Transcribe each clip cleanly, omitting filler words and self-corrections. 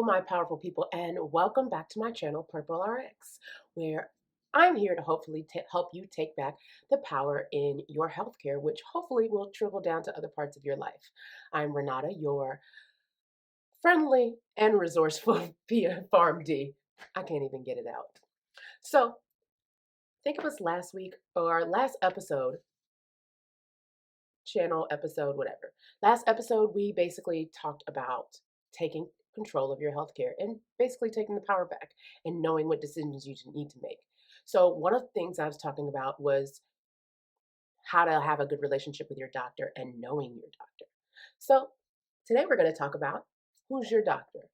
my powerful people, and welcome back to my channel, Purple RX, where I'm here to hopefully help you take back the power in your healthcare, which hopefully will trickle down to other parts of your life. I'm Renata, your friendly and resourceful Farm D. I can't even get it out. So, think of us last week or last episode, channel episode, whatever. Last episode, we basically talked about taking control of your healthcare and basically taking the power back and knowing what decisions you need to make. So, one of the things I was talking about was how to have a good relationship with your doctor and knowing your doctor. So, today we're going to talk about who's your doctor.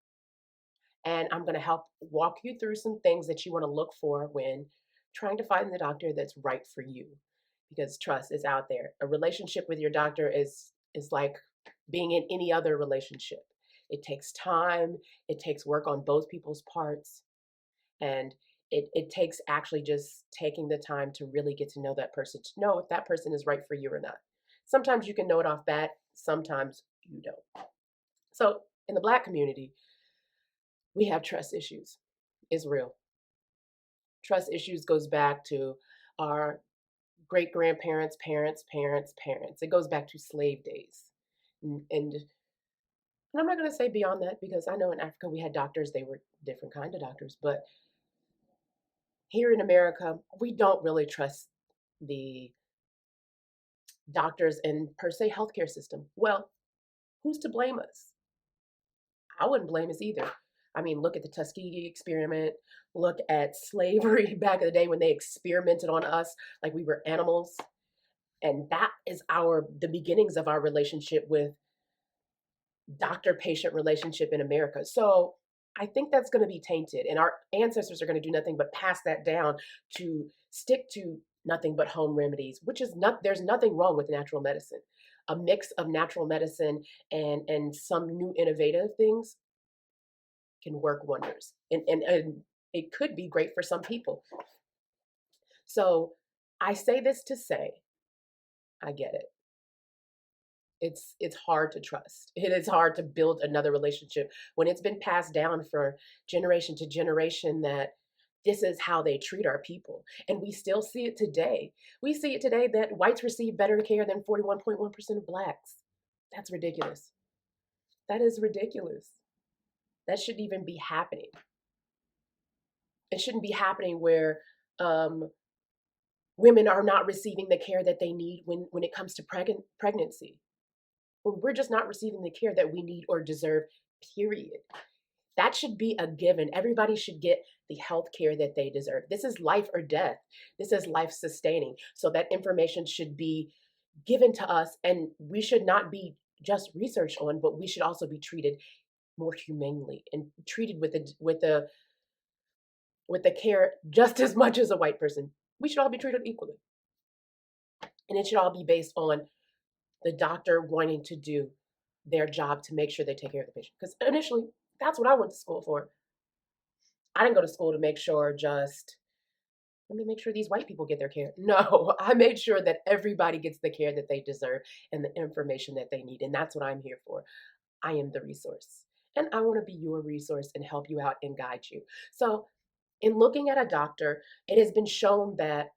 And I'm going to help walk you through some things that you want to look for when trying to find the doctor that's right for you. Because trust is out there. A relationship with your doctor is like being in any other relationship. It takes time, it takes work on both people's parts, and it takes actually just taking the time to really get to know that person, to know if that person is right for you or not. Sometimes you can know it off bat, sometimes you don't. So in the Black community, we have trust issues. It's real. Trust issues goes back to our great grandparents, parents. It goes back to slave days. And I'm not going to say beyond that because I know in Africa we had doctors, they were different kind of doctors, but here in America, we don't really trust the doctors and per se healthcare system. Well, who's to blame us? I wouldn't blame us either. I mean, look at the Tuskegee experiment. Look at slavery back in the day when they experimented on us like we were animals. And that is the beginnings of our relationship with doctor-patient relationship in America. So I think that's going to be tainted, and our ancestors are going to do nothing but pass that down to stick to nothing but home remedies, which is not, there's nothing wrong with natural medicine. A mix of natural medicine and some new innovative things can work wonders. And it could be great for some people. So I say this to say, I get it. It's hard to trust. It is hard to build another relationship when it's been passed down for generation to generation that this is how they treat our people. And we still see it today. We see it today that whites receive better care than 41.1% of blacks. That's ridiculous. That is ridiculous. That shouldn't even be happening. It shouldn't be happening where women are not receiving the care that they need when it comes to pregnancy. When we're just not receiving the care that we need or deserve, period. That should be a given. Everybody should get the health care that they deserve. This is life or death. This is life sustaining. So that information should be given to us, and we should not be just researched on, but we should also be treated more humanely and treated with the care just as much as a white person. We should all be treated equally. And it should all be based on the doctor wanting to do their job to make sure they take care of the patient. Because initially, that's what I went to school for. I didn't go to school to make sure let me make sure these white people get their care. No, I made sure that everybody gets the care that they deserve and the information that they need. And that's what I'm here for. I am the resource. And I want to be your resource and help you out and guide you. So in looking at a doctor, it has been shown that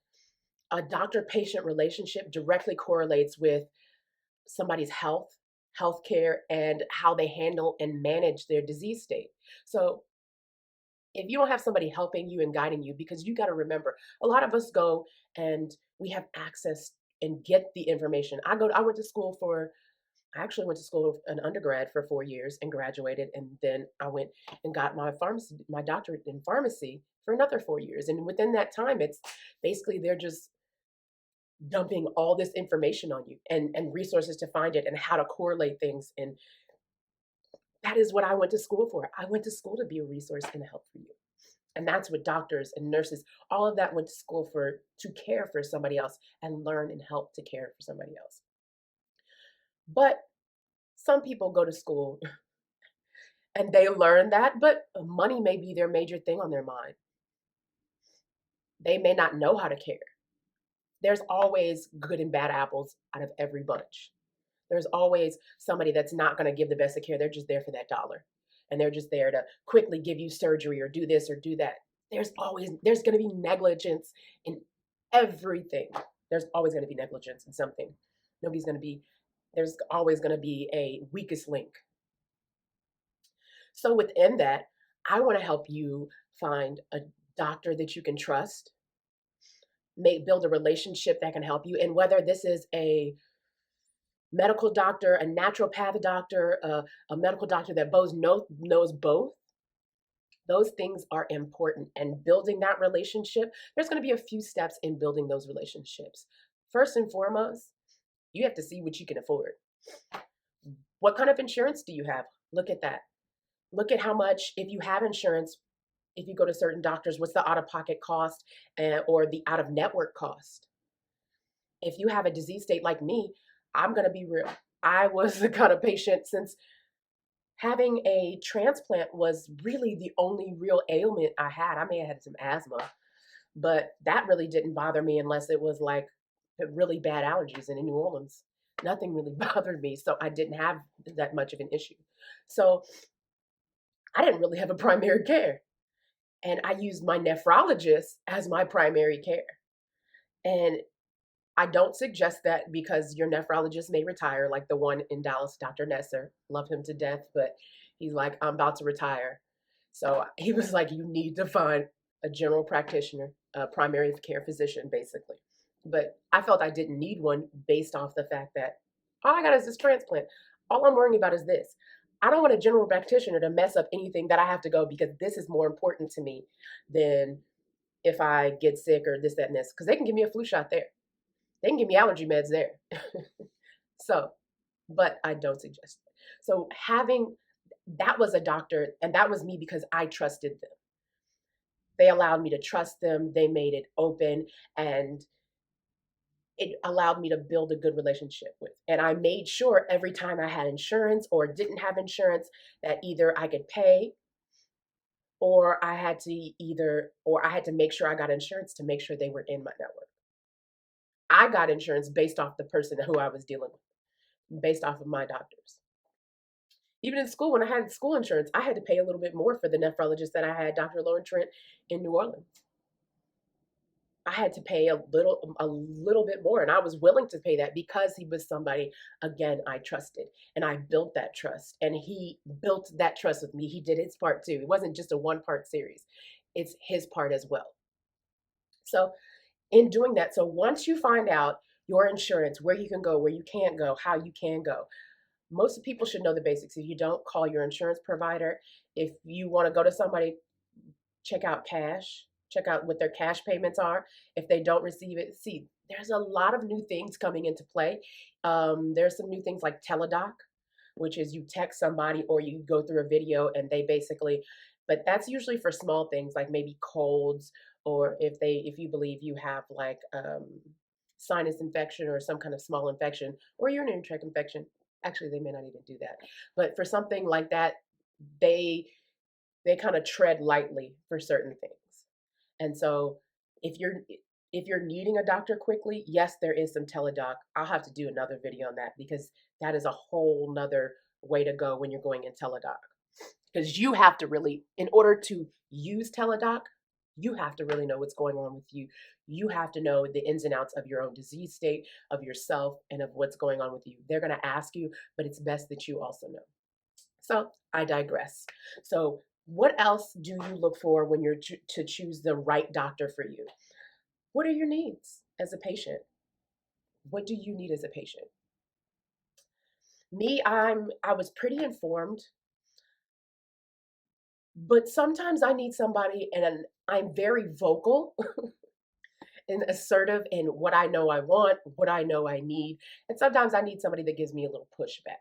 a doctor-patient relationship directly correlates with somebody's health care, and how they handle and manage their disease state. So if you don't have somebody helping you and guiding you, because you got to remember, a lot of us go and we have access and get the information. I actually went to school an undergrad for 4 years and graduated, and then I went and got my doctorate in pharmacy for another 4 years. And within that time, it's basically they're just dumping all this information on you and resources to find it and how to correlate things. And that is what I went to school for. I went to school to be a resource and a help for you. And that's what doctors and nurses, all of that went to school for, to care for somebody else and learn and help to care for somebody else. But some people go to school and they learn that, but money may be their major thing on their mind. They may not know how to care. There's always good and bad apples out of every bunch. There's always somebody that's not going to give the best of care. They're just there for that dollar. and they're just there to quickly give you surgery or do this or do that. There's going to be negligence in everything. There's always going to be negligence in something. Nobody's going to be There's always going to be a weakest link. So within that, I want to help you find a doctor that you can trust, build a relationship that can help you. And whether this is a medical doctor, a naturopath doctor, a medical doctor that both knows both, those things are important. And building that relationship, there's going to be a few steps in building those relationships. First and foremost, you have to see what you can afford. What kind of insurance do you have? Look at that. Look at how much, if you have insurance, if you go to certain doctors, what's the out-of-pocket cost or the out-of-network cost? If you have a disease state like me, I'm going to be real. I was the kind of patient, since having a transplant was really the only real ailment I had. I may have had some asthma, but that really didn't bother me unless it was like really bad allergies. And in New Orleans, nothing really bothered me. So I didn't have that much of an issue. So I didn't really have a primary care. And I used my nephrologist as my primary care. And I don't suggest that, because your nephrologist may retire, like the one in Dallas, Dr. Nesser. Love him to death, but he's like, I'm about to retire. So he was like, you need to find a general practitioner, a primary care physician, basically. But I felt I didn't need one based off the fact that all I got is this transplant. All I'm worrying about is this. I don't want a general practitioner to mess up anything that I have to go, because this is more important to me than if I get sick or this, that, and this. Because they can give me a flu shot there. They can give me allergy meds there. So, but I don't suggest it. So that was a doctor, and that was me because I trusted them. They allowed me to trust them. They made it open, and it allowed me to build a good relationship with. And I made sure every time I had insurance or didn't have insurance that either I could pay, or I had to make sure I got insurance to make sure they were in my network. I got insurance based off the person who I was dealing with, based off of my doctors. Even in school, when I had school insurance, I had to pay a little bit more for the nephrologist that I had, Dr. Lauren Trent, in New Orleans. I had to pay a little bit more, and I was willing to pay that because he was somebody, again, I trusted, and I built that trust, and he built that trust with me. He did his part too. It wasn't just a one-part series. It's his part as well. So in doing that, so once you find out your insurance, where you can go, where you can't go, how you can go, most people should know the basics. If you don't, call your insurance provider. If you want to go to somebody, check out cash. Check out what their cash payments are. If they don't receive it, see, there's a lot of new things coming into play. There's some new things like teledoc, which is you text somebody or you go through a video and they basically, but that's usually for small things like maybe colds, or if you believe you have like sinus infection or some kind of small infection or urinary tract infection. Actually, they may not even do that. But for something like that, they kind of tread lightly for certain things. And so if you're needing a doctor quickly, yes, there is some teledoc. I'll have to do another video on that, because that is a whole nother way to go when you're going in teledoc. Because you have to really, in order to use teledoc, you have to really know what's going on with you. You have to know the ins and outs of your own disease state, of yourself, and of what's going on with you. They're going to ask you, but it's best that you also know. So I digress. So what else do you look for when you're to choose the right doctor for you? What are your needs as a patient? What do you need as a patient? Me, I was pretty informed, but sometimes I need somebody, and I'm very vocal and assertive in what I know I want, what I know I need. And sometimes I need somebody that gives me a little pushback.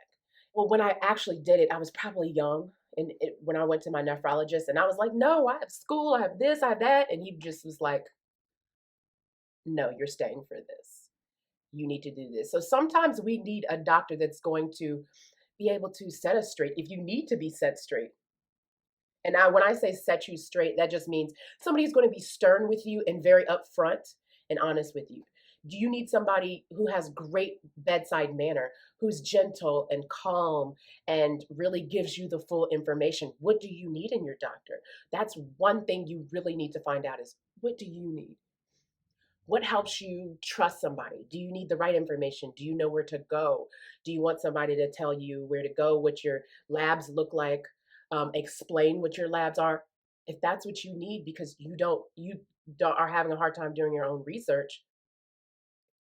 Well, when I actually did it, I was probably young. And when I went to my nephrologist, and I was like, no, I have school, I have this, I have that. And he just was like, no, you're staying for this. You need to do this. So sometimes we need a doctor that's going to be able to set us straight if you need to be set straight. And now when I say set you straight, that just means somebody's going to be stern with you and very upfront and honest with you. Do you need somebody who has great bedside manner, who's gentle and calm and really gives you the full information? What do you need in your doctor? That's one thing you really need to find out is, what do you need? What helps you trust somebody? Do you need the right information? Do you know where to go? Do you want somebody to tell you where to go, what your labs look like, explain what your labs are? If that's what you need because you don't are having a hard time doing your own research,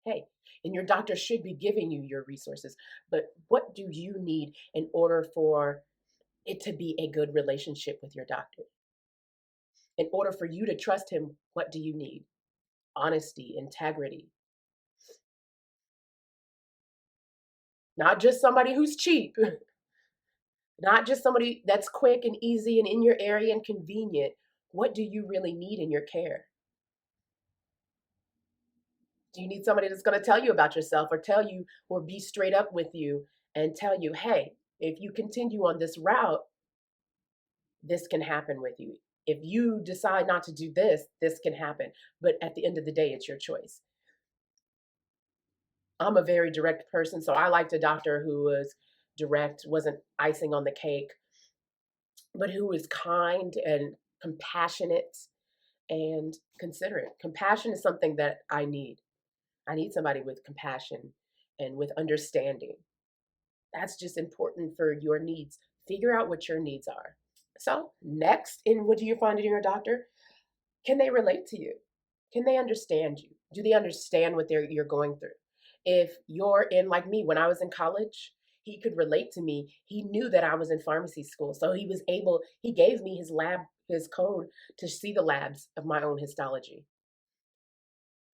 hey, and your doctor should be giving you your resources. But what do you need in order for it to be a good relationship with your doctor? In order for you to trust him, what do you need? Honesty, integrity, not just somebody who's cheap, not just somebody that's quick and easy and in your area and convenient. What do you really need in your care? Do you need somebody that's going to tell you about yourself or tell you or be straight up with you and tell you, hey, if you continue on this route, this can happen with you. If you decide not to do this, this can happen. But at the end of the day, it's your choice. I'm a very direct person, so I liked a doctor who was direct, wasn't icing on the cake, but who was kind and compassionate and considerate. Compassion is something that I need. I need somebody with compassion and with understanding. That's just important for your needs. Figure out what your needs are. So, next, in what do you find in your doctor? Can they relate to you? Can they understand you? Do they understand what you're going through? If you're in, like me, when I was in college, he could relate to me. He knew that I was in pharmacy school. So he gave me his lab, his code to see the labs of my own histology.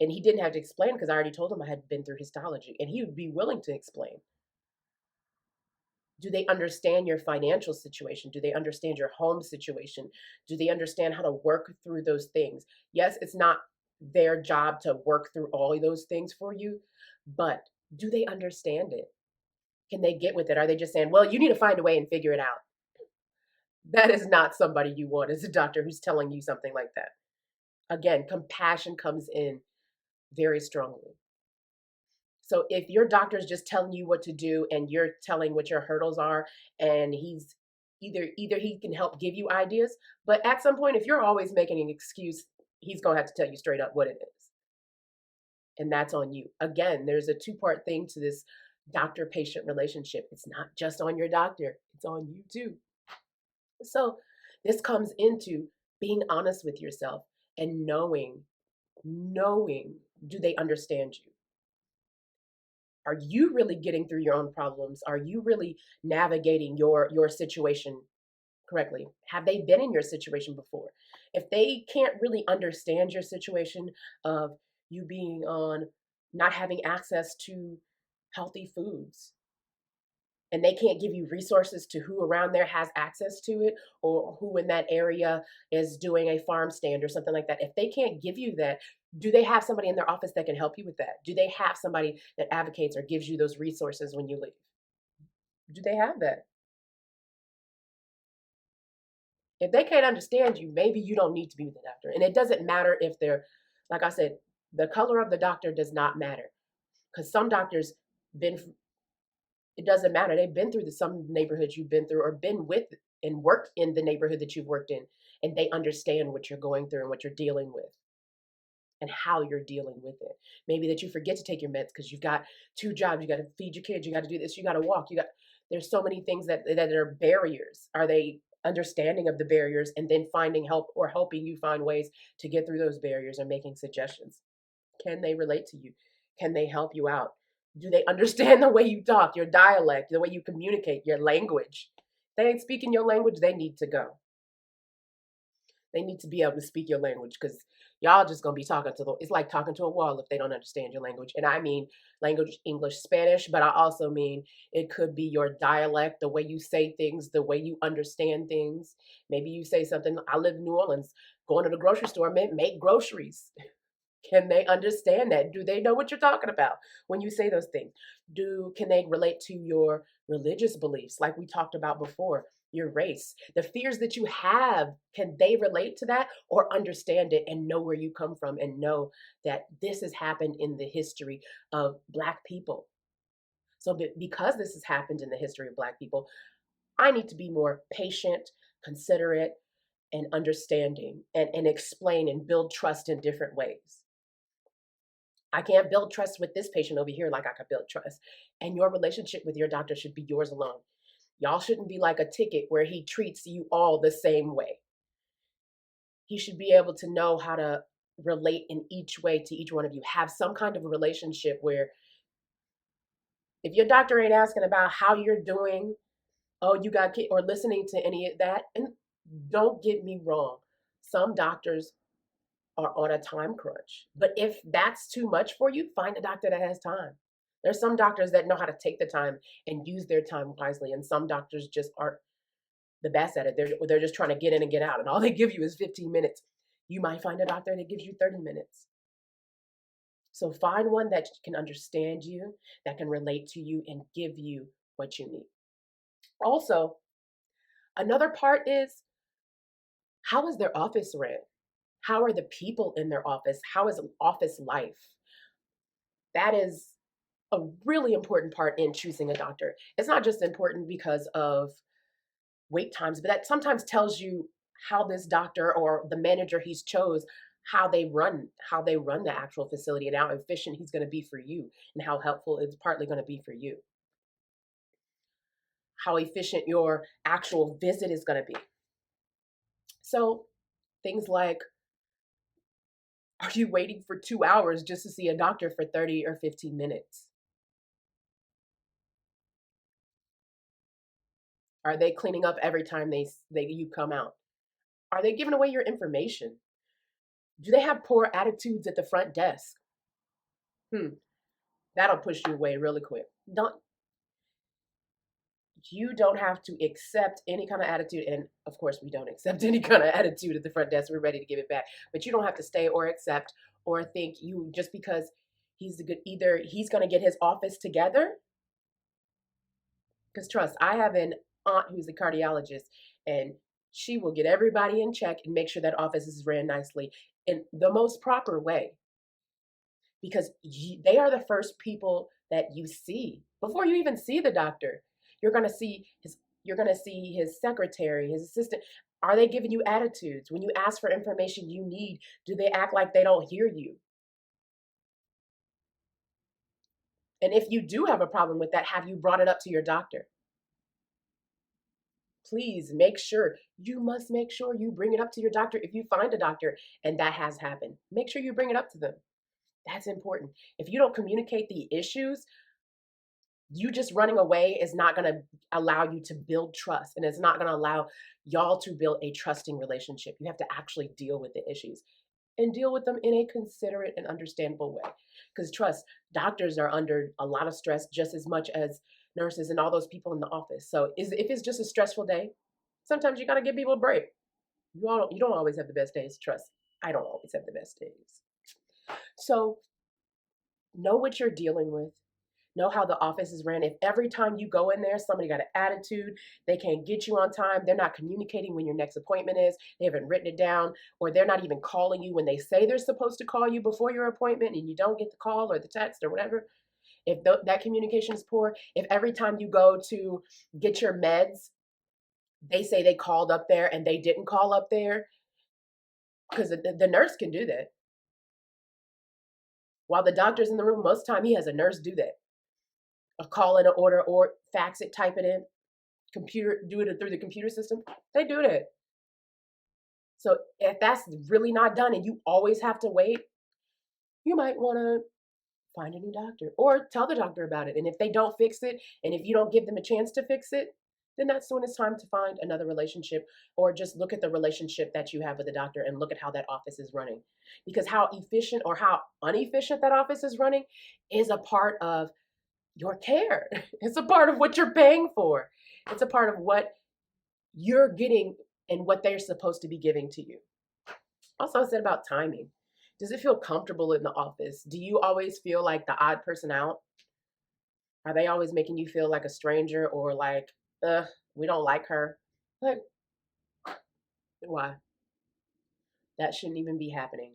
And he didn't have to explain because I already told him I had been through histology. And he would be willing to explain. Do they understand your financial situation? Do they understand your home situation? Do they understand how to work through those things? Yes, it's not their job to work through all of those things for you, but do they understand it? Can they get with it? Are they just saying, well, you need to find a way and figure it out? That is not somebody you want as a doctor who's telling you something like that. Again, compassion comes in very strongly. So if your doctor's just telling you what to do and you're telling what your hurdles are, and he's either he can help give you ideas, but at some point, if you're always making an excuse, he's gonna have to tell you straight up what it is. And that's on you. Again, there's a two-part thing to this doctor-patient relationship. It's not just on your doctor, it's on you too. So this comes into being honest with yourself and knowing, do they understand you? Are you really getting through your own problems? Are you really navigating your situation correctly? Have they been in your situation before? If they can't really understand your situation of you being on not having access to healthy foods, and they can't give you resources to who around there has access to it or who in that area is doing a farm stand or something like that, if they can't give you that, do they have somebody in their office that can help you with that? Do they have somebody that advocates or gives you those resources when you leave? Do they have that? If they can't understand you, maybe you don't need to be with the doctor. And it doesn't matter if they're, like I said, the color of the doctor does not matter, because some doctors been, it doesn't matter. They've been through some neighborhoods you've been through or been with and worked in the neighborhood that you've worked in, and they understand what you're going through and what you're dealing with and how you're dealing with it. Maybe that you forget to take your meds because you've got two jobs, you got to feed your kids, you got to do this, you got to walk, there's so many things that are barriers. Are they understanding of the barriers and then finding help or helping you find ways to get through those barriers and making suggestions? Can they relate to you? Can they help you out? Do they understand the way you talk, your dialect, the way you communicate, your language? If they ain't speaking your language, they need to go. They need to be able to speak your language, because y'all just gonna be talking to it's like talking to a wall if they don't understand your language. And I mean language, English, Spanish, but I also mean it could be your dialect, the way you say things, the way you understand things. Maybe you say something, I live in New Orleans, going to the grocery store, make groceries. Can they understand that? Do they know what you're talking about when you say those things? Can they relate to your religious beliefs like we talked about before? your race. The fears that you have, can they relate to that or understand it and know where you come from and know that this has happened in the history of Black people? So, because this has happened in the history of Black people, I need to be more patient, considerate, and understanding and explain and build trust in different ways. I can't build trust with this patient over here like I could build trust. And your relationship with your doctor should be yours alone. Y'all shouldn't be like a ticket where he treats you all the same way. He should be able to know how to relate in each way to each one of you. Have some kind of a relationship where if your doctor ain't asking about how you're doing, oh, you got or listening to any of that, and don't get me wrong, some doctors are on a time crunch. But if that's too much for you, find a doctor that has time. There's some doctors that know how to take the time and use their time wisely, and some doctors just aren't the best at it. They're just trying to get in and get out, and all they give you is 15 minutes. You might find a doctor that gives you 30 minutes. So find one that can understand you, that can relate to you, and give you what you need. Also, another part is, how is their office ran? How are the people in their office? How is office life? That is a really important part in choosing a doctor. It's not just important because of wait times, but that sometimes tells you how this doctor or the manager he's chose, how they run the actual facility and how efficient he's going to be for you and how helpful it's partly going to be for you. How efficient your actual visit is going to be. So things like, are you waiting for 2 hours just to see a doctor for 30 or 15 minutes? Are they cleaning up every time you come out? Are they giving away your information? Do they have poor attitudes at the front desk? That'll push you away really quick. You don't have to accept any kind of attitude, and of course we don't accept any kind of attitude at the front desk. We're ready to give it back, but you don't have to stay or accept or think you just because either he's going to get his office together. Because trust, I have an aunt who's a cardiologist, and she will get everybody in check and make sure that office is ran nicely in the most proper way. Because they are the first people that you see before you even see the doctor. You're gonna see his secretary, his assistant. Are they giving you attitudes? When you ask for information you need, do they act like they don't hear you? And if you do have a problem with that, have you brought it up to your doctor? Please you must make sure you bring it up to your doctor if you find a doctor and that has happened. Make sure you bring it up to them. That's important. If you don't communicate the issues, you just running away is not going to allow you to build trust, and it's not going to allow y'all to build a trusting relationship. You have to actually deal with the issues and deal with them in a considerate and understandable way. Because trust, doctors are under a lot of stress just as much as nurses and all those people in the office. So if it's just a stressful day, sometimes you got to give people a break. You don't always have the best days. Trust, I don't always have the best days. So know what you're dealing with. Know how the office is ran. If every time you go in there, somebody got an attitude, they can't get you on time, they're not communicating when your next appointment is, they haven't written it down, or they're not even calling you when they say they're supposed to call you before your appointment and you don't get the call or the text or whatever, if that communication is poor, if every time you go to get your meds, they say they called up there and they didn't call up there, because the nurse can do that. While the doctor's in the room, most of the time he has a nurse do that. Call in an order or fax it, type it in, do it through the computer system. They do that. So if that's really not done and you always have to wait, you might want to find a new doctor or tell the doctor about it. And if they don't fix it, and if you don't give them a chance to fix it, then that's when it's time to find another relationship, or just look at the relationship that you have with the doctor and look at how that office is running. Because how efficient or how inefficient that office is running is a part of your care. It's a part of what you're paying for. It's a part of what you're getting and what they're supposed to be giving to you. Also, I said about timing. Does it feel comfortable in the office? Do you always feel like the odd person out? Are they always making you feel like a stranger or like, we don't like her? Like, why? That shouldn't even be happening.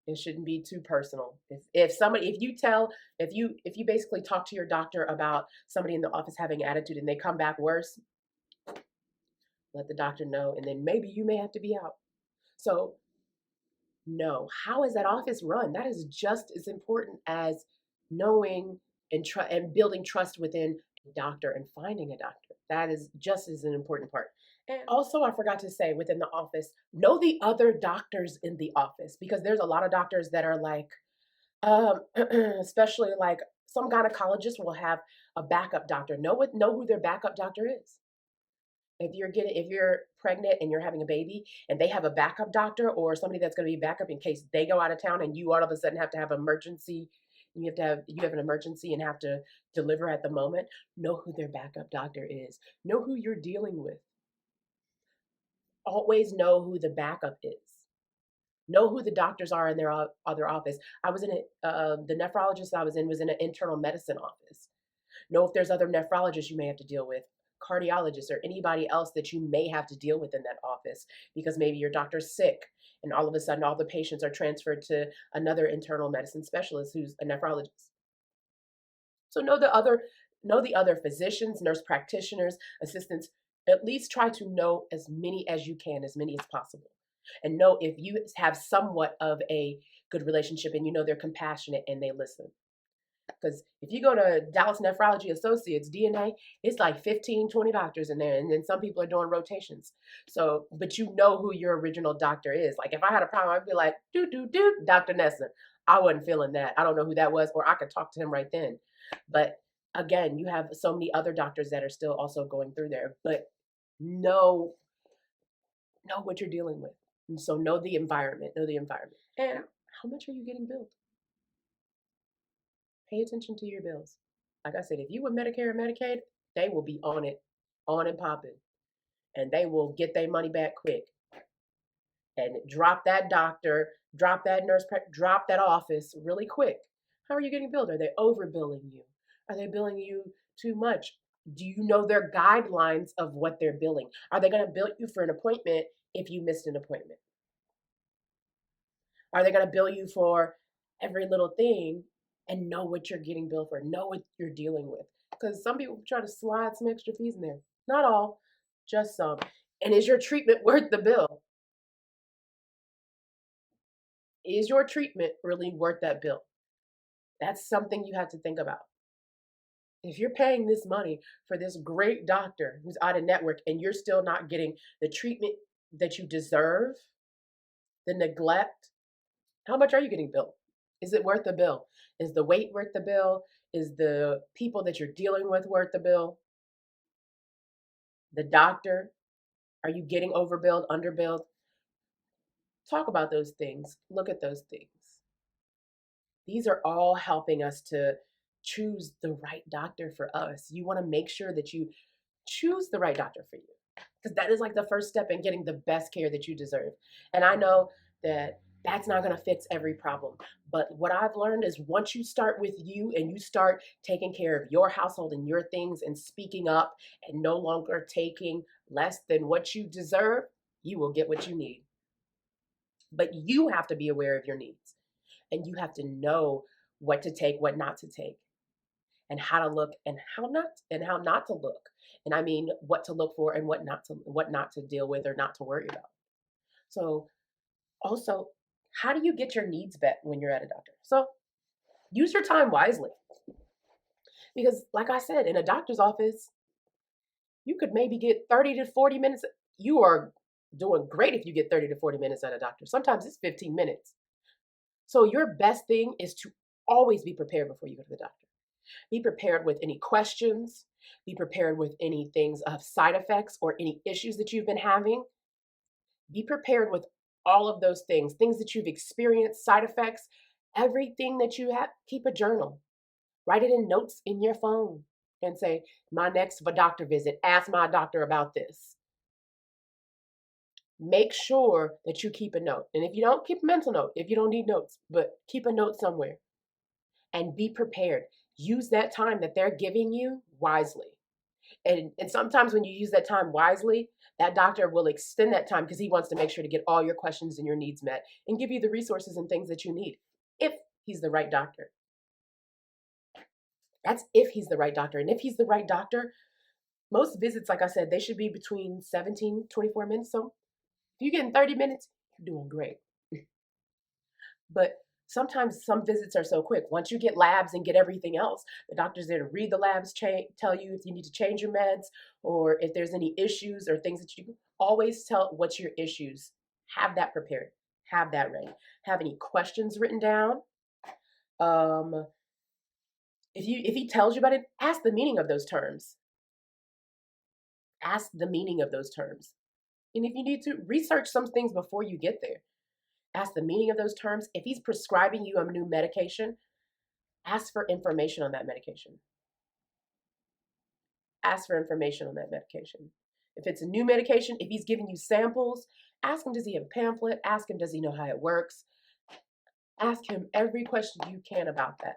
It shouldn't be too personal. If somebody, if you basically talk to your doctor about somebody in the office having attitude and they come back worse, let the doctor know, and then maybe you may have to be out. So no, how is that office run? That is just as important as knowing and building trust within a doctor and finding a doctor. That is just as an important part. And also, I forgot to say within the office, know the other doctors in the office, because there's a lot of doctors that are like, especially like some gynecologists will have a backup doctor. Know who their backup doctor is. If you're pregnant and you're having a baby and they have a backup doctor or somebody that's going to be backup in case they go out of town and you all of a sudden have to have emergency, you have an emergency and have to deliver at the moment, know who their backup doctor is. Know who you're dealing with. Always know who the backup is. Know who the doctors are in their other office. The nephrologist I was in was in an internal medicine office. Know if there's other nephrologists you may have to deal with, cardiologists, or anybody else that you may have to deal with in that office, because maybe your doctor's sick and all of a sudden all the patients are transferred to another internal medicine specialist who's a nephrologist. So know the other physicians, nurse practitioners, assistants. At least try to know as many as you can, as many as possible. And know if you have somewhat of a good relationship and you know they're compassionate and they listen. Because if you go to Dallas Nephrology Associates, DNA, it's like 15, 20 doctors in there. And then some people are doing rotations. So, but you know who your original doctor is. Like if I had a problem, I'd be like, Dr. Nessa. I wasn't feeling that. I don't know who that was, or I could talk to him right then. But again, you have so many other doctors that are still also going through there. But know what you're dealing with. And so know the environment. And how much are you getting billed? Pay attention to your bills. Like I said, if you with Medicare and Medicaid, they will be on it, on and popping, and they will get their money back quick. And drop that doctor, drop that nurse, drop that office really quick. How are you getting billed? Are they overbilling you? Are they billing you too much? Do you know their guidelines of what they're billing? Are they going to bill you for an appointment if you missed an appointment? Are they going to bill you for every little thing and know what you're getting billed for? Know what you're dealing with. Because some people try to slide some extra fees in there. Not all, just some. And is your treatment worth the bill? Is your treatment really worth that bill? That's something you have to think about. If you're paying this money for this great doctor who's out of network and you're still not getting the treatment that you deserve, the neglect, how much are you getting billed? Is it worth the bill? Is the wait worth the bill? Is the people that you're dealing with worth the bill? The doctor, are you getting overbilled, underbilled? Talk about those things. Look at those things. These are all helping us to choose the right doctor for us. You want to make sure that you choose the right doctor for you, because that is like the first step in getting the best care that you deserve. And I know that that's not going to fix every problem. But what I've learned is once you start with you and you start taking care of your household and your things and speaking up and no longer taking less than what you deserve, you will get what you need. But you have to be aware of your needs and you have to know what to take, what not to take, and how to look and how not to look. And I mean what to look for and what not to deal with or not to worry about. So also, how do you get your needs met when you're at a doctor? So use your time wisely. Because like I said, in a doctor's office, you could maybe get 30 to 40 minutes. You are doing great if you get 30 to 40 minutes at a doctor. Sometimes it's 15 minutes. So your best thing is to always be prepared before you go to the doctor. Be prepared with any questions. Be prepared with any things of side effects or any issues that you've been having. Be prepared with all of those things that you've experienced, side effects, everything that you have. Keep a journal. Write it in notes in your phone and say, my next doctor visit, ask my doctor about this. Make sure that you keep a note. And if you don't, keep a mental note if you don't need notes, but keep a note somewhere and be prepared. Use that time that they're giving you wisely. And sometimes when you use that time wisely, that doctor will extend that time because he wants to make sure to get all your questions and your needs met and give you the resources and things that you need if he's the right doctor. That's if he's the right doctor. And if he's the right doctor, most visits, like I said, they should be between 17, 24 minutes. So if you get in 30 minutes, you're doing great. But sometimes some visits are so quick. Once you get labs and get everything else, the doctor's there to read the labs, tell you if you need to change your meds or if there's any issues or things that you always tell what's your issues. Have that prepared. Have that ready. Have any questions written down. If he tells you about it, ask the meaning of those terms. Ask the meaning of those terms. And if you need to, research some things before you get there. Ask the meaning of those terms. If he's prescribing you a new medication, ask for information on that medication. Ask for information on that medication. If it's a new medication, if he's giving you samples, ask him, does he have a pamphlet? Ask him, does he know how it works? Ask him every question you can about that.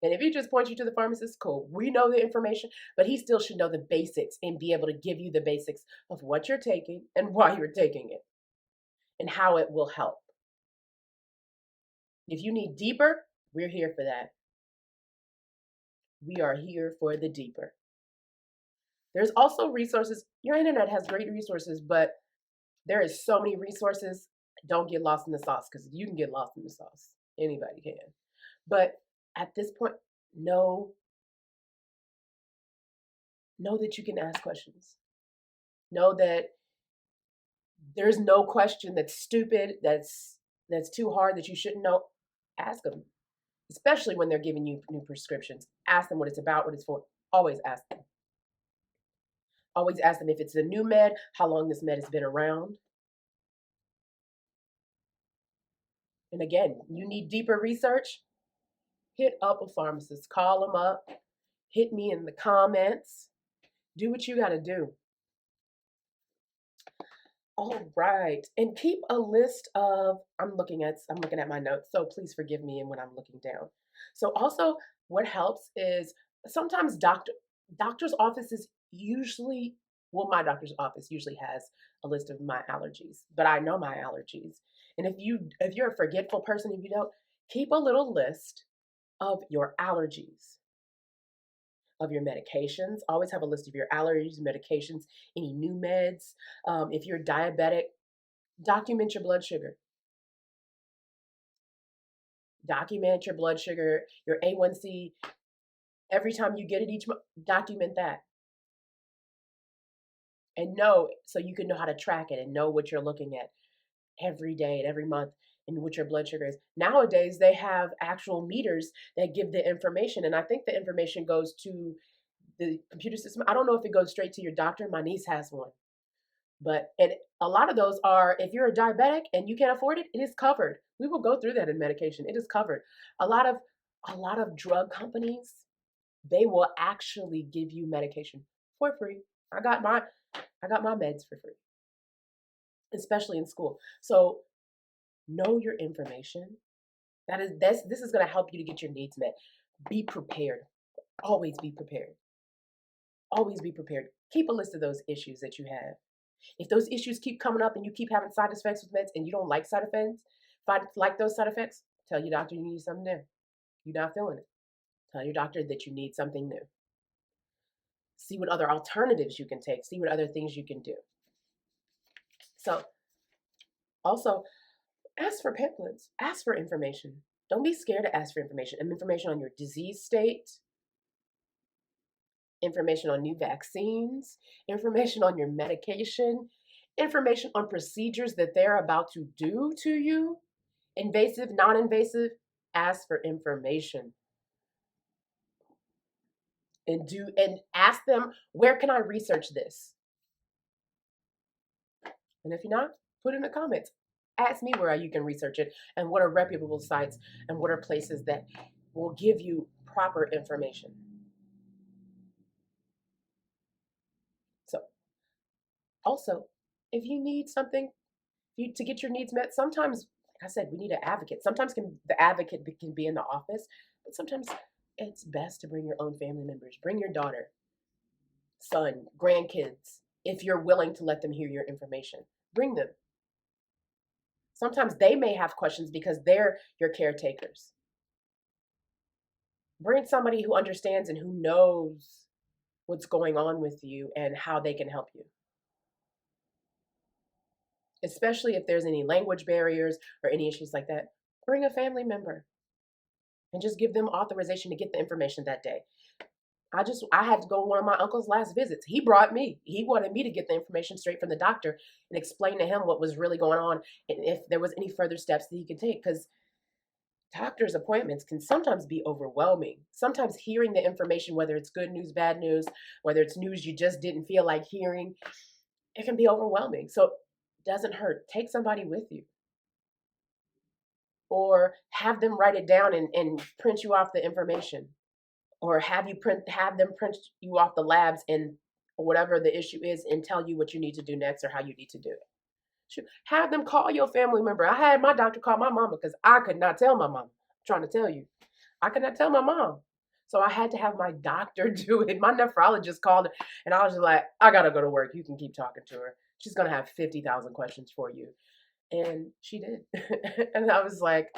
And if he just points you to the pharmacist, cool. We know the information, but he still should know the basics and be able to give you the basics of what you're taking and why you're taking it and how it will help. If you need deeper, we're here for that. We are here for the deeper. There's also resources. Your internet has great resources, but there is so many resources. Don't get lost in the sauce because you can get lost in the sauce. Anybody can. But at this point, know that you can ask questions. Know that there's no question that's stupid, that's too hard, that you shouldn't know. Ask them, especially when they're giving you new prescriptions. Ask them what it's about, what it's for. Always ask them. Always ask them if it's a new med, how long this med has been around. And again, you need deeper research, hit up a pharmacist. Call them up. Hit me in the comments. Do what you got to do. All right. And keep a list of, I'm looking at my notes, so please forgive me when I'm looking down. So also what helps is sometimes doctor's offices usually, well, my doctor's office usually has a list of my allergies, but I know my allergies. And if you're a forgetful person, if you don't, keep a little list of your allergies, of your medications. Always have a list of your allergies, medications, any new meds. If you're diabetic, document your blood sugar. Document your blood sugar, your A1C. Every time you get it each month, document that. And know, so you can know how to track it and know what you're looking at every day and every month and what your blood sugar is. Nowadays, they have actual meters that give the information. And I think the information goes to the computer system. I don't know if it goes straight to your doctor. My niece has one. And a lot of those are, if you're a diabetic and you can't afford it, it is covered. We will go through that in medication. It is covered. A lot of drug companies, they will actually give you medication for free. I got my meds for free, especially in school. So know your information. This is going to help you to get your needs met. Be prepared. Always be prepared. Always be prepared. Keep a list of those issues that you have. If those issues keep coming up and you keep having side effects with meds and you don't like side effects, those side effects, tell your doctor you need something new. You're not feeling it. Tell your doctor that you need something new. See what other alternatives you can take. See what other things you can do. So also, ask for pamphlets. Ask for information. Don't be scared to ask for information. Information on your disease state, information on new vaccines, information on your medication, information on procedures that they're about to do to you, invasive, non-invasive. Ask for information. And ask them, where can I research this? And if you're not, put in the comments. Ask me where you can research it and what are reputable sites and what are places that will give you proper information. So also, if you need something to get your needs met, sometimes, like I said, we need an advocate. Sometimes the advocate can be in the office, but sometimes it's best to bring your own family members. Bring your daughter, son, grandkids, if you're willing to let them hear your information. Bring them. Sometimes they may have questions because they're your caretakers. Bring somebody who understands and who knows what's going on with you and how they can help you. Especially if there's any language barriers or any issues like that, bring a family member and just give them authorization to get the information that day. I had to go to one of my uncle's last visits. He brought me. He wanted me to get the information straight from the doctor and explain to him what was really going on and if there was any further steps that he could take. Because doctor's appointments can sometimes be overwhelming. Sometimes hearing the information, whether it's good news, bad news, whether it's news you just didn't feel like hearing, it can be overwhelming. So it doesn't hurt. Take somebody with you. Or have them write it down and print you off the information. Or have them print you off the labs and whatever the issue is and tell you what you need to do next or how you need to do it. Have them call your family member. I had my doctor call my mama because I could not tell my mom. I'm trying to tell you. I could not tell my mom. So I had to have my doctor do it. My nephrologist called and I was just like, I got to go to work. You can keep talking to her. She's going to have 50,000 questions for you. And she did. And I was like,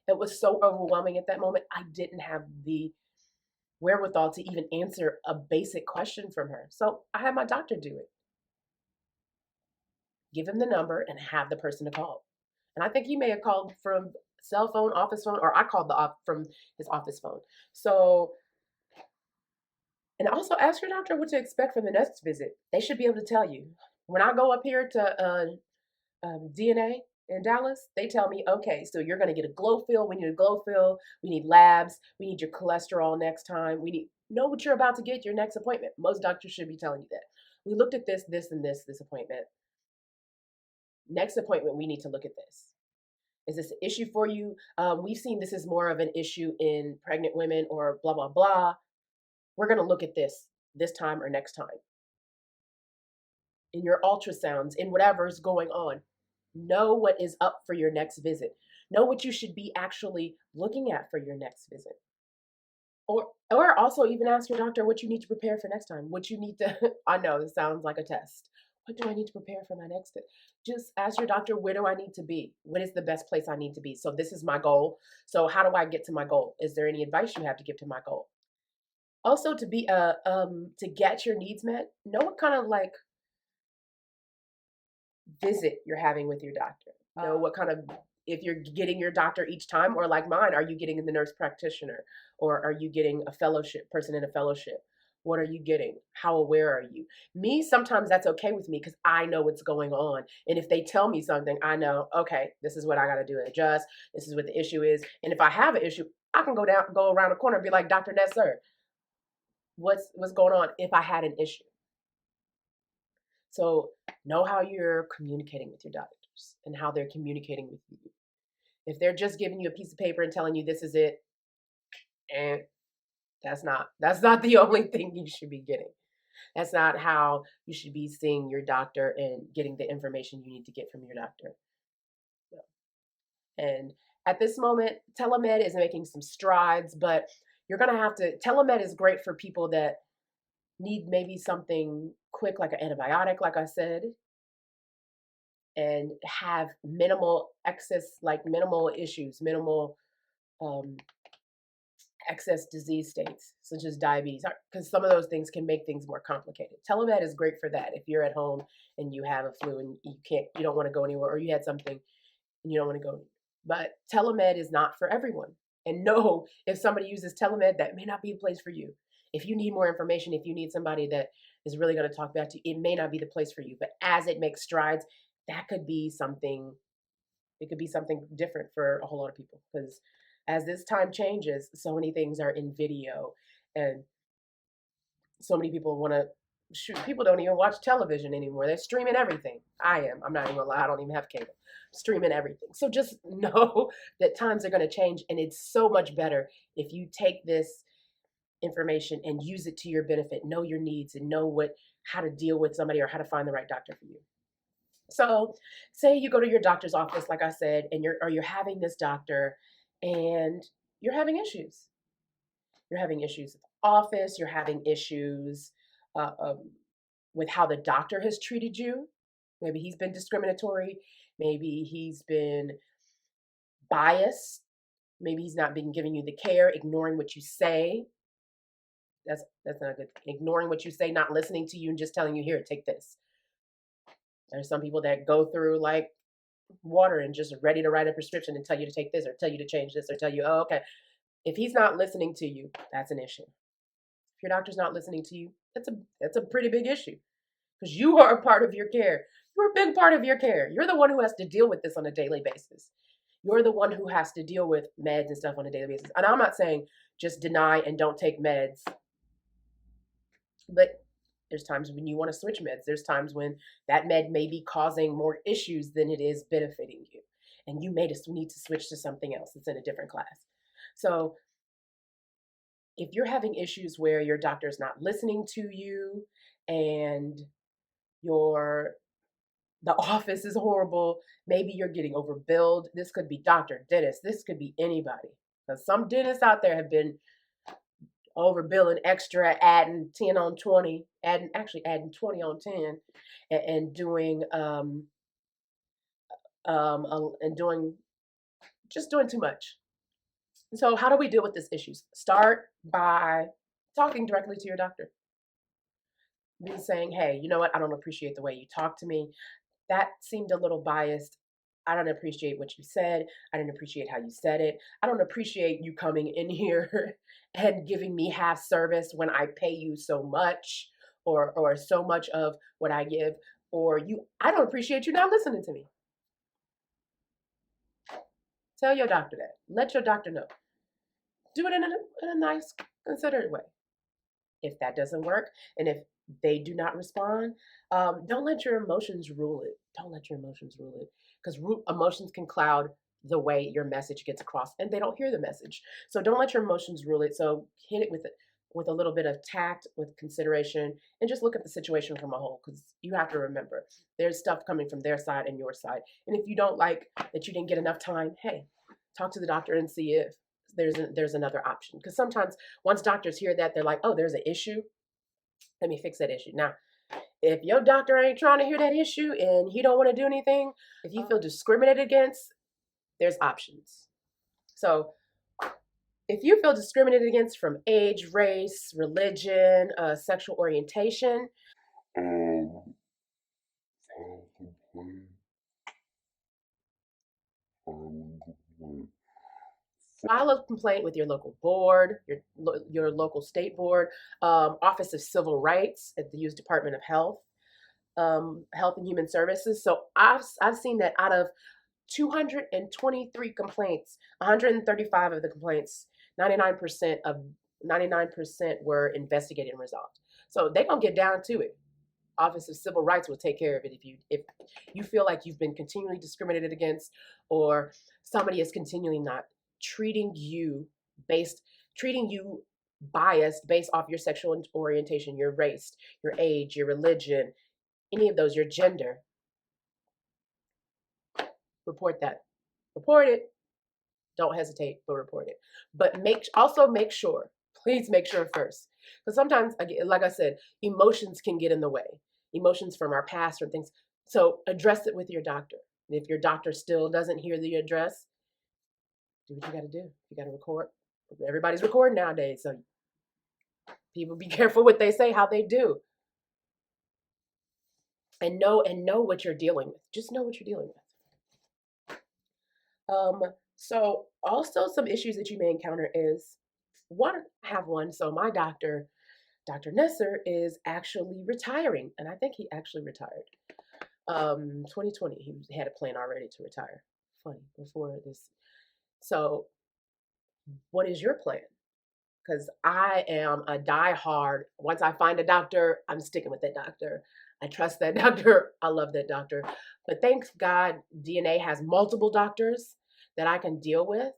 it was so overwhelming at that moment. I didn't have the wherewithal to even answer a basic question from her. So I had my doctor do it. Give him the number and have the person to call. And I think he may have called from cell phone, office phone, or I called from his office phone. So, and also ask your doctor what to expect from the next visit. They should be able to tell you. When I go up here to DNA in Dallas, they tell me, okay, so you're going to get a glow fill. We need a glow fill. We need labs. We need your cholesterol next time. We need know what you're about to get your next appointment. Most doctors should be telling you that. We looked at this appointment. Next appointment, we need to look at this. Is this an issue for you? We've seen this is more of an issue in pregnant women or blah, blah, blah. We're going to look at this time or next time. In your ultrasounds, in whatever's going on, know what is up for your next visit. Know what you should be actually looking at for your next visit. Or also even ask your doctor what you need to prepare for next time. What you need to, I know this sounds like a test. What do I need to prepare for my next? Just ask your doctor, where do I need to be? What is the best place I need to be? So this is my goal. So how do I get to my goal? Is there any advice you have to give to my goal? Also to get your needs met, know what kind of like visit you're having with your doctor. Know what kind of, if you're getting your doctor each time, or like mine, are you getting the nurse practitioner? Or are you getting a person in a fellowship? What are you getting? How aware are you? Me, sometimes that's okay with me because I know what's going on. And if they tell me something, I know, okay, this is what I got to do to adjust. This is what the issue is. And if I have an issue, I can go around the corner and be like, Dr. Nesser, what's going on if I had an issue? So know how you're communicating with your doctors and how they're communicating with you. If they're just giving you a piece of paper and telling you this is it, and that's not the only thing you should be getting. That's not how you should be seeing your doctor and getting the information you need to get from your doctor. And at this moment, telemed is making some strides, but you're going to have to, telemed is great for people that need maybe something quick, like an antibiotic, like I said, and have minimal issues, minimal excess disease states, such as diabetes, because some of those things can make things more complicated. Telemed is great for that. If you're at home and you have a flu and you don't want to go anywhere, or you had something and you don't want to go. But telemed is not for everyone. And no, if somebody uses telemed, that may not be a place for you. If you need more information, if you need somebody that is really going to talk back to you, it may not be the place for you. But as it makes strides, that could be something. It could be something different for a whole lot of people, because as this time changes, so many things are in video, and so many people want to shoot. People don't even watch television anymore. They're streaming everything. I'm not even gonna lie. I don't even have cable. Streaming everything. So just know that times are going to change, and it's so much better if you take this information and use it to your benefit. Know your needs and know how to deal with somebody or how to find the right doctor for you. So say you go to your doctor's office, like I said, and you're having this doctor, and you're having issues. You're having issues with the office. You're having issues uh, um, with how the doctor has treated you. Maybe he's been discriminatory. Maybe he's been biased. Maybe he's not been giving you the care, ignoring what you say. That's not good. Ignoring what you say, not listening to you, and just telling you, here, take this. There's some people that go through like water and just ready to write a prescription and tell you to take this or tell you to change this or tell you, oh, okay. If he's not listening to you, that's an issue. If your doctor's not listening to you, that's a pretty big issue because you are a part of your care. You're a big part of your care. You're the one who has to deal with this on a daily basis. You're the one who has to deal with meds and stuff on a daily basis. And I'm not saying just deny and don't take meds, but there's times when you want to switch meds. There's times when that med may be causing more issues than it is benefiting you. And you may just need to switch to something else that's in a different class. So if you're having issues where your doctor is not listening to you and your the office is horrible, maybe you're getting overbilled. This could be doctor, dentist, this could be anybody. Because some dentists out there have been overbilling extra, adding 10 on 20, adding 20 on 10 and doing and doing just doing too much. So how do we deal with these issues? Start by talking directly to your doctor. Be saying, hey, you know what? I don't appreciate the way you talk to me. That seemed a little biased. I don't appreciate what you said. I didn't appreciate how you said it. I don't appreciate you coming in here and giving me half service when I pay you so much or so much of what I give. Or I don't appreciate you not listening to me. Tell your doctor that. Let your doctor know. Do it in a nice, considerate way. If that doesn't work, and if they do not respond, don't let your emotions rule it. Don't let your emotions rule it, because emotions can cloud the way your message gets across, and they don't hear the message. So don't let your emotions rule it. So hit it with a little bit of tact, with consideration, and just look at the situation from a whole. Because you have to remember, there's stuff coming from their side and your side. And if you don't like that you didn't get enough time, hey, talk to the doctor and see if there's another option. Because sometimes once doctors hear that, they're like, oh, there's an issue, let me fix that issue. Now, if your doctor ain't trying to hear that issue and he don't want to do anything, if you feel discriminated against, there's options. So if you feel discriminated against from age, race, religion, sexual orientation, file a complaint with your local board, your local state board, Office of Civil Rights at the U.S. Department of Health, Health and Human Services. So I've seen that out of 223 complaints, 135 of the complaints, 99% of 99% were investigated and resolved. So they're gonna get down to it. Office of Civil Rights will take care of it if you feel like you've been continually discriminated against, or somebody is continually not treating you biased based off your sexual orientation, your race, your age, your religion, any of those, your gender. Report that. Report it. Don't hesitate, but report it. But also make sure, please make sure first. Because sometimes, like I said, emotions can get in the way. Emotions from our past or things. So address it with your doctor. And if your doctor still doesn't hear the address, do what you got to do. You got to record. Everybody's recording nowadays. So people be careful what they say, how they do. And know what you're dealing with. Just know what you're dealing with. So also some issues that you may encounter is one. So my doctor, Dr. Nesser, is actually retiring, and I think he actually retired. 2020, he had a plan already to retire. Funny, before this. So what is your plan? Because I am a diehard. Once I find a doctor, I'm sticking with that doctor. I trust that doctor. I love that doctor. But thanks God, DNA has multiple doctors that I can deal with.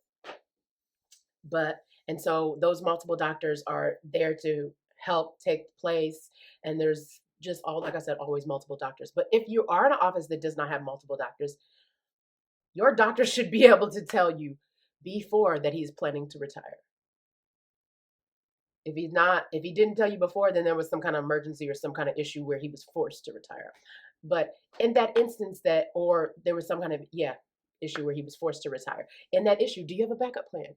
And so those multiple doctors are there to help take place. And there's just like I said, always multiple doctors. But if you are in an office that does not have multiple doctors, your doctor should be able to tell you before that he's planning to retire. If he didn't tell you before, then there was some kind of emergency or some kind of issue where he was forced to retire. But in that instance or there was some kind of, yeah, issue where he was forced to retire. In that issue, do you have a backup plan?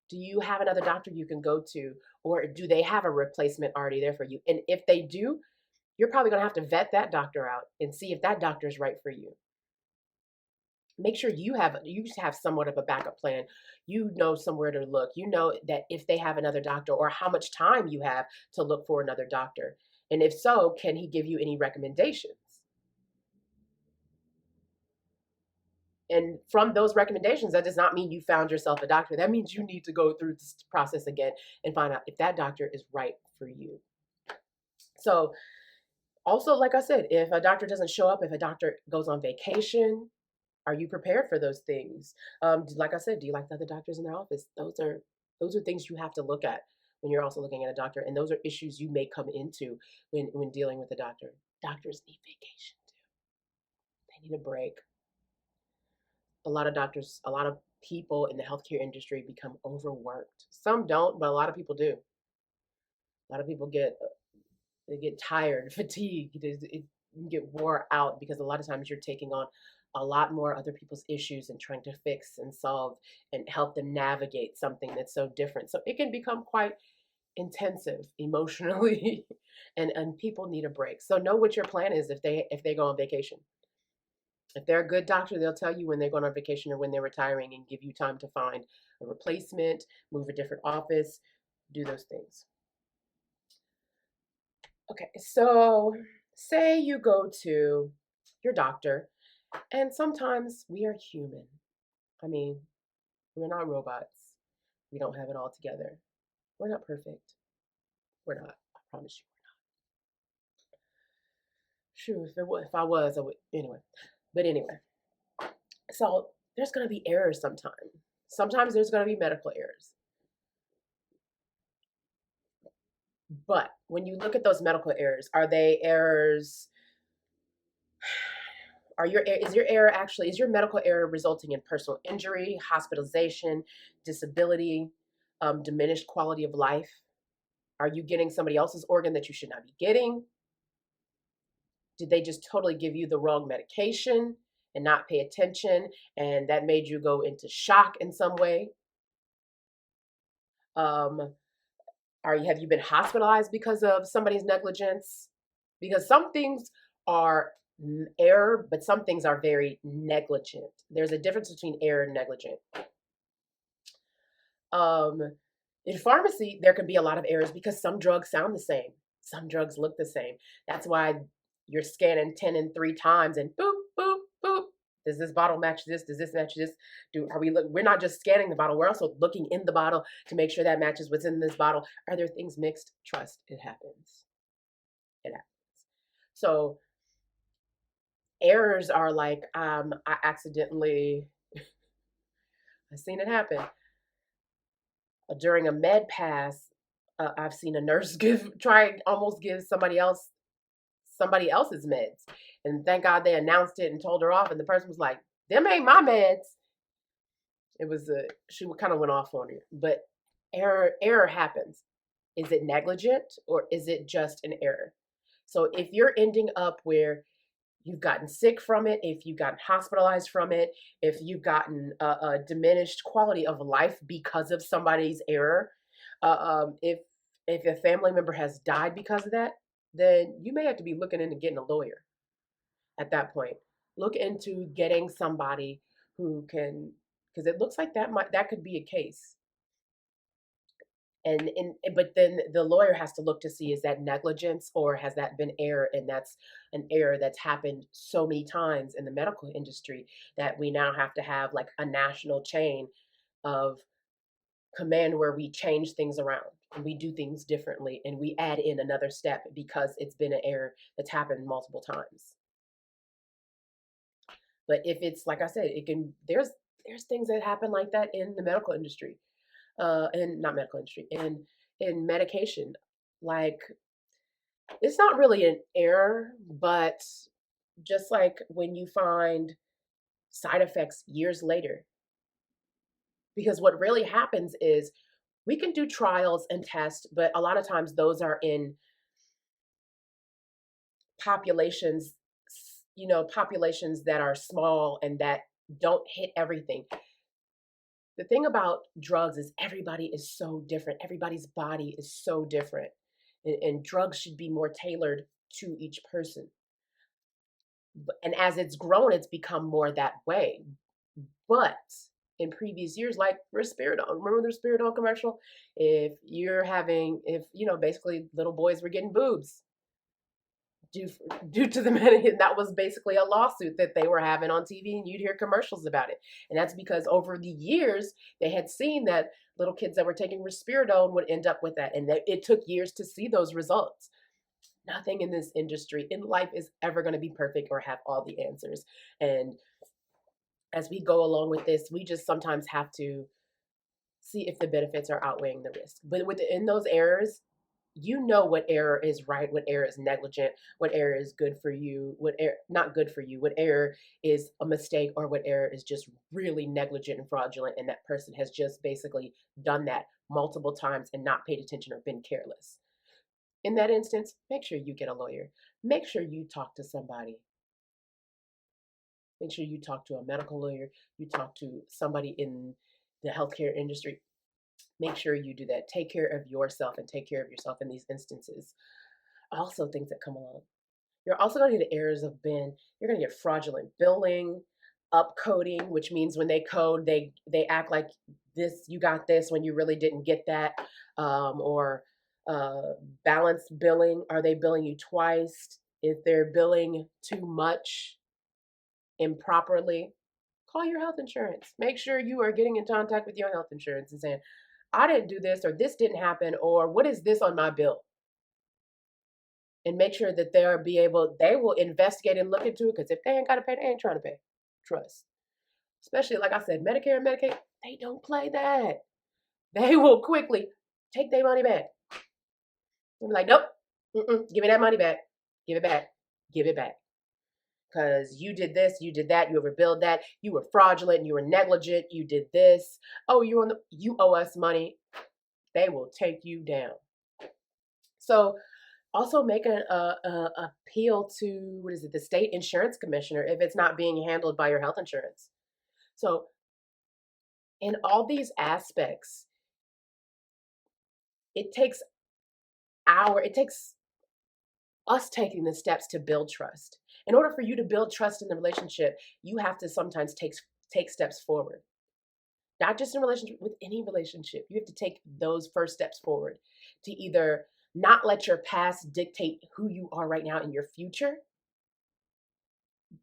Do you have another doctor you can go to, or do they have a replacement already there for you? And if they do, you're probably going to have to vet that doctor out and see if that doctor is right for you. Make sure you have somewhat of a backup plan. You know somewhere to look. You know that if they have another doctor, or how much time you have to look for another doctor. And if so, can he give you any recommendations? And from those recommendations, that does not mean you found yourself a doctor. That means you need to go through this process again and find out if that doctor is right for you. So also, like I said, if a doctor doesn't show up, if a doctor goes on vacation, are you prepared for those things? Like I said, do you like the other doctors in their office? Those are things you have to look at when you're also looking at a doctor, and those are issues you may come into when dealing with a doctor. Doctors need vacation too. They need a break. A lot of doctors, a lot of people in the healthcare industry become overworked. Some don't, but a lot of people do. A lot of people get tired, fatigued, you get wore out because a lot of times you're taking on a lot more other people's issues and trying to fix and solve and help them navigate something that's so different. So it can become quite intensive emotionally and people need a break. So know what your plan is if they go on vacation. If they're a good doctor, they'll tell you when they're going on vacation or when they're retiring and give you time to find a replacement, move a different office, do those things. Okay, so say you go to your doctor, and sometimes we are human. I mean, we're not robots. We don't have it all together. We're not perfect. We're not. I promise you. Sure, if I was, I would. Anyway, but anyway, so there's going to be errors sometimes. Sometimes there's going to be medical errors. But when you look at those medical errors, are they errors? Is your medical error resulting in personal injury, hospitalization, disability, diminished quality of life? Are you getting somebody else's organ that you should not be getting? Did they just totally give you the wrong medication and not pay attention, and that made you go into shock in some way? Um, have you been hospitalized because of somebody's negligence? Because some things are error, but some things are very negligent. There's a difference between error and negligent. Um, in pharmacy, there can be a lot of errors because some drugs sound the same. Some drugs look the same. That's why you're scanning 10 and 3 times and boop, boop, boop. Does this bottle match this? Does this match this? We're not just scanning the bottle. We're also looking in the bottle to make sure that matches what's in this bottle. Are there things mixed? Trust, it happens. It happens. So errors are like, I accidentally, I've seen it happen. During a med pass, I've seen a nurse almost give somebody else's meds. And thank God they announced it and told her off. And the person was like, them ain't my meds. She kind of went off on it. But error happens. Is it negligent or is it just an error? So if you're ending up where you've gotten sick from it, if you've gotten hospitalized from it, if you've gotten a diminished quality of life because of somebody's error, if a family member has died because of that, then you may have to be looking into getting a lawyer at that point. Look into getting somebody who can, because it looks like that could be a case. But then the lawyer has to look to see, is that negligence or has that been error? And that's an error that's happened so many times in the medical industry that we now have to have like a national chain of command where we change things around and we do things differently and we add in another step because it's been an error that's happened multiple times. But if it's, like I said, there's things that happen like that in the medical industry. And not medical industry, in medication. Like, it's not really an error, but just like when you find side effects years later, Because what really happens is we can do trials and tests, but a lot of times those are in populations, populations that are small and that don't hit everything. The thing about drugs is everybody is so different. Everybody's body is so different. And drugs should be more tailored to each person. And as it's grown, it's become more that way. But in previous years, like Risperidone, remember the Risperidone commercial? Basically little boys were getting boobs due due to the medication. That was basically a lawsuit that they were having on TV, and you'd hear commercials about it. And that's because over the years they had seen that little kids that were taking Risperidone would end up with that, and that it took years to see those results. Nothing in this industry in life is ever going to be perfect or have all the answers. And as we go along with this, we just sometimes have to see if the benefits are outweighing the risk. But within those errors, you know what error is right, what error is negligent, what error is good for you, what error not good for you, what error is a mistake, or what error is just really negligent and fraudulent, and that person has just basically done that multiple times and not paid attention or been careless. In that instance, make sure you get a lawyer. Make sure you talk to somebody. Make sure you talk to a medical lawyer. You talk to somebody in the healthcare industry. Make sure you do that. Take care of yourself and take care of yourself in these instances. Also, things that come along. You're also going to get errors of bin. You're going to get fraudulent billing, upcoding, which means when they code, they act like this, you got this when you really didn't get that, or balanced billing. Are they billing you twice? If they're billing too much improperly, call your health insurance. Make sure you are getting in contact with your health insurance and saying, I didn't do this, or this didn't happen, or what is this on my bill? And make sure that they will investigate and look into it, because if they ain't got to pay, they ain't trying to pay. Trust. Especially, like I said, Medicare and Medicaid, they don't play that. They will quickly take their money back. They'll be like, nope, give me that money back. Give it back. Give it back. Because you did this, you did that, you overbilled that, you were fraudulent, you were negligent, you did this. Oh, you owe us money. They will take you down. So also make an appeal to, the state insurance commissioner if it's not being handled by your health insurance. So in all these aspects, it takes us taking the steps to build trust. In order for you to build trust in the relationship, you have to sometimes take steps forward. Not just in a relationship, with any relationship. You have to take those first steps forward to either not let your past dictate who you are right now in your future,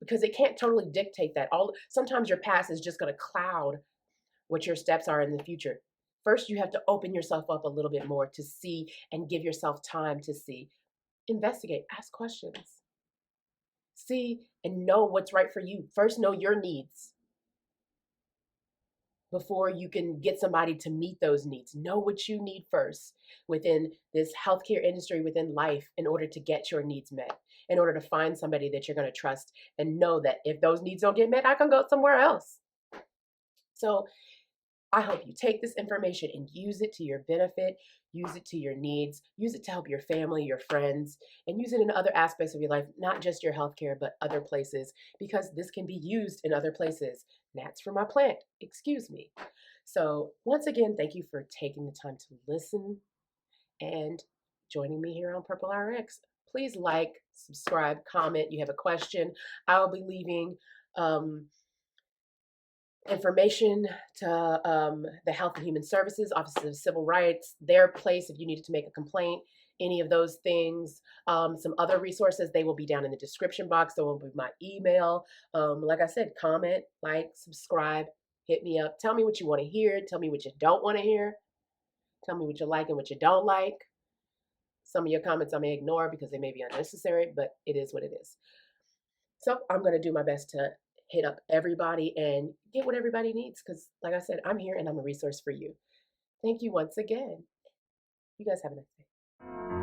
because it can't totally dictate that. Sometimes your past is just going to cloud what your steps are in the future. First, you have to open yourself up a little bit more to see and give yourself time to see. Investigate, ask questions. See and know what's right for you. First, know your needs before you can get somebody to meet those needs. Know what you need first within this healthcare industry, within life, in order to get your needs met, in order to find somebody that you're going to trust and know that if those needs don't get met, I can go somewhere else. So I hope you take this information and use it to your benefit, use it to your needs, use it to help your family, your friends, and use it in other aspects of your life, not just your healthcare, but other places, because this can be used in other places. Gnats for my plant, excuse me. So once again, thank you for taking the time to listen and joining me here on Purple RX. Please like, subscribe, comment. You have a question. I'll be leaving information to the Health and Human Services, Office of Civil Rights, their place if you needed to make a complaint, any of those things. Some other resources, they will be down in the description box. So will be my email. Like I said, comment, like, subscribe, hit me up. Tell me what you want to hear. Tell me what you don't want to hear. Tell me what you like and what you don't like. Some of your comments I may ignore because they may be unnecessary, but it is what it is. So I'm going to do my best to hit up everybody and get what everybody needs, because like I said, I'm here and I'm a resource for you. Thank you once again. You guys have a nice day.